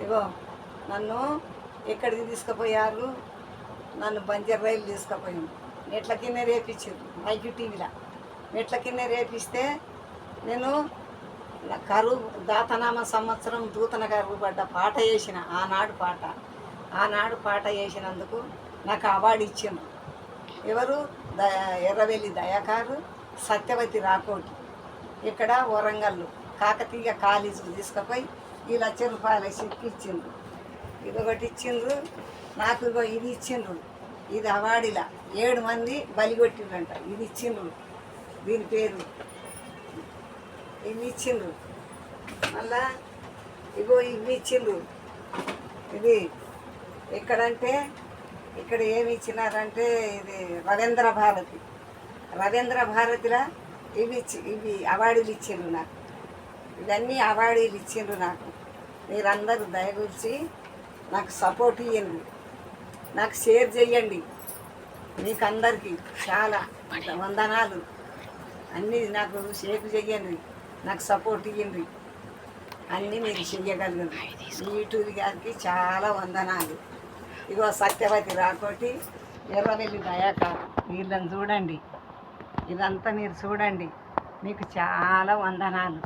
ఇగో నన్ను ఎక్కడికి తీసుకుపోయారు, నన్ను బంజర్ రైలు తీసుకుపోయింది. మెట్ల కింద రేపించారు మైకి టీవీలో. మెట్ల కింద రేపిస్తే నేను కరువు దాతనామ సంవత్సరం దూతన కరువు పడ్డ పాట వేసిన ఆనాడు పాట వేసినందుకు నాకు అవార్డు ఇచ్చిండ్రు. ఎవరు? ఎర్రవెల్లి దయాకారు, సత్యవతి రాకోటి. ఇక్కడ వరంగల్ కాకతీయ కాలేజీకి తీసుకుపోయి ఈ ₹1,00,000 చెక్ ఇచ్చిండ్రు. ఇదొకటి ఇచ్చిండ్రు నాకు. ఇగో ఇది ఇచ్చిండ్రు. ఇది అవార్డులా 7 మంది బలిగొట్టిండ్రంట. ఇది ఇచ్చిండ్రు, దీని పేరు ఇవి ఇచ్చిండ్రు. మళ్ళా ఇగో ఇవి ఇచ్చిండ్రు. ఇది ఎక్కడంటే ఇక్కడ ఏమి ఇచ్చినారంటే ఇది రవీంద్ర భారతిలో ఇవి అవార్డులు ఇచ్చిండ్రు నాకు. ఇవన్నీ అవార్డులు ఇచ్చిండ్రు నాకు. మీరందరూ దయగూర్చి నాకు సపోర్ట్ ఇవ్వండి, నాకు షేర్ చెయ్యండి. మీకు అందరికీ చాలా వందనాలు. అన్నీ నాకు షేర్ చెయ్యండి, నాకు సపోర్ట్ ఇవ్వండి. అన్నీ మీరు చెయ్యగలరు. యూట్యూబ్ గారికి చాలా వందనాలు. ఇగో సత్యవతి రాకోటి, ఎర్రవెల్లి దయాకారు, వీళ్ళని చూడండి. ఇదంతా మీరు చూడండి. మీకు చాలా వందనాలు.